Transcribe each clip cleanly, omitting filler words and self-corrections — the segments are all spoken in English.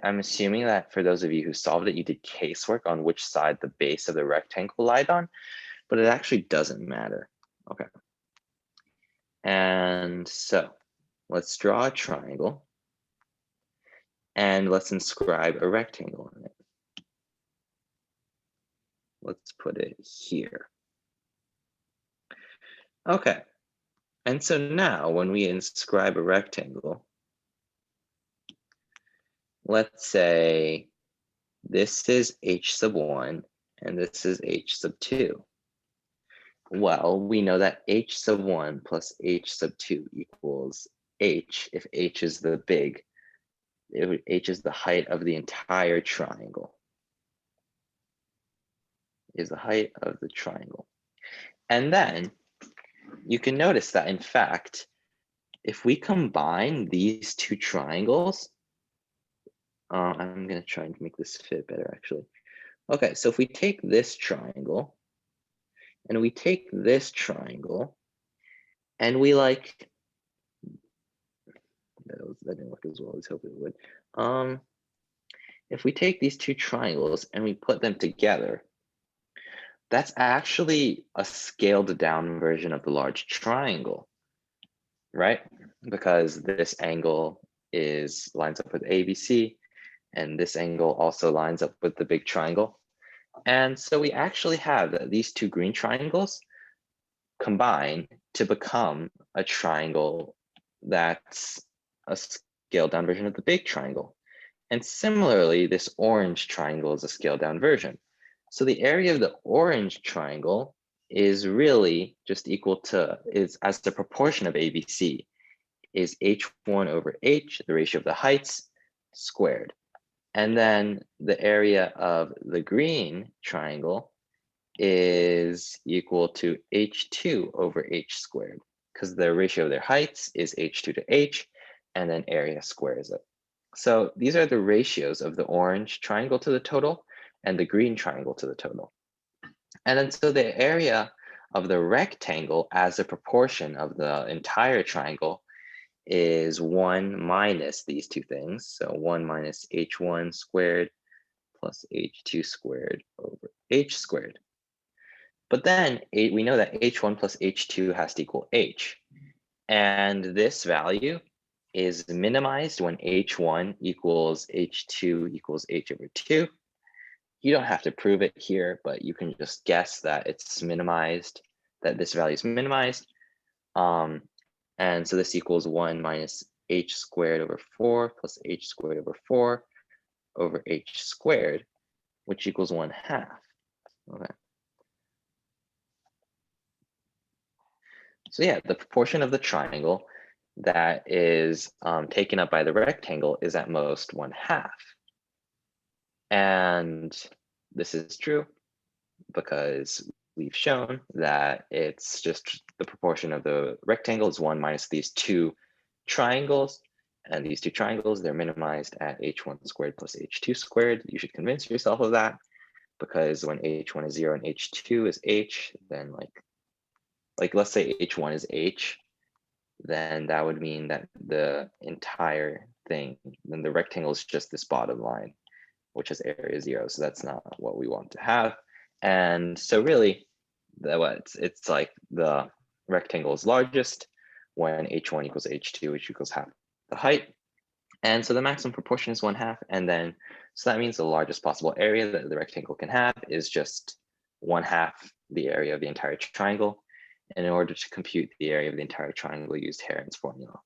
I'm assuming that for those of you who solved it, you did casework on which side the base of the rectangle lied on, but it actually doesn't matter. Okay. And so let's draw a triangle and let's inscribe a rectangle in it. Let's put it here. Okay. And so now when we inscribe a rectangle, let's say this is h sub 1 and this is h sub 2. Well, we know that h sub 1 plus h sub 2 equals h if h is the h is the height of the entire triangle. Is the height of the triangle. And then you can notice that in fact, if we combine these two triangles, I'm going to try and make this fit better actually. Okay, so if we take this triangle and we take this triangle and we like, that didn't work as well as I hoped it would. If we take these two triangles and we put them together, that's actually a scaled down version of the large triangle, right? Because this angle lines up with ABC, and this angle also lines up with the big triangle. And so we actually have that these two green triangles combine to become a triangle that's a scaled down version of the big triangle. And similarly, this orange triangle is a scaled down version. So the area of the orange triangle is really just equal to, is as the proportion of ABC, is h1 over h, the ratio of the heights, squared. And then the area of the green triangle is equal to h2 over h squared, because the ratio of their heights is h2 to h, and then area squares it. So these are the ratios of the orange triangle to the total and the green triangle to the total. And then so the area of the rectangle as a proportion of the entire triangle is 1 minus these two things. So 1 minus h1 squared plus h2 squared over h squared. But then we know that h1 plus h2 has to equal h. And this value is minimized when h1 equals h2 equals h over 2. You don't have to prove it here, but you can just guess that it's minimized, that this value is minimized. And so this equals 1 minus h squared over 4 plus h squared over 4 over h squared, which equals 1/2. Okay. So yeah, the proportion of the triangle that is taken up by the rectangle is at most 1/2. And this is true because we've shown that it's just the proportion of the rectangle is 1 minus these two triangles. And these two triangles, they're minimized at h1 squared plus h2 squared. You should convince yourself of that, because when h1 is 0 and h2 is h, then like let's say h1 is h, then that would mean that the entire thing, then the rectangle is just this bottom line, which is area 0. So that's not what we want to have. And so really, it's like the rectangle is largest when h1 equals h2, which equals half the height. And so the maximum proportion is 1/2. And then, so that means the largest possible area that the rectangle can have is just 1/2 the area of the entire triangle. And in order to compute the area of the entire triangle, we used Heron's formula.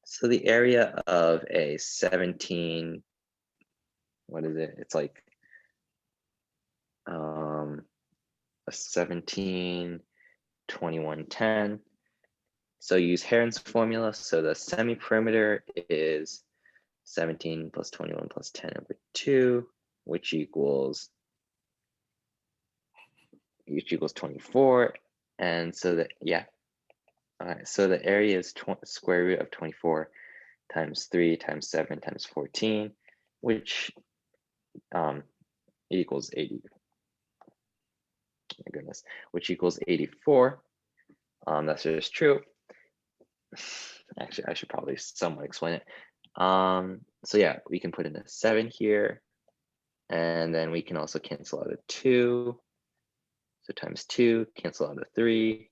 So the area of a 17, what is it? It's like a 17, 21, 10. So use Heron's formula. So the semi-perimeter is 17 plus 21 plus 10 over 2, which equals 24. And so that, yeah. All right, so the area is square root of 24 times 3 times 7 times 14, which equals 80. My goodness, which equals 84. That's just true. Actually, I should probably somewhat explain it. So yeah, we can put in a 7 here, and then we can also cancel out a 2. So times 2, cancel out a 3,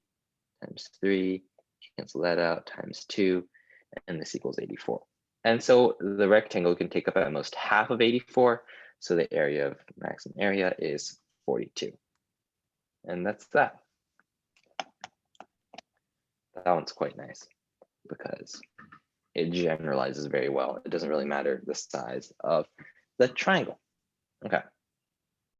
times 3, cancel that out, times 2, and this equals 84. And so the rectangle can take up at most half of 84. So the area of maximum area is 42. And that's that. That one's quite nice because it generalizes very well. It doesn't really matter the size of the triangle. Okay.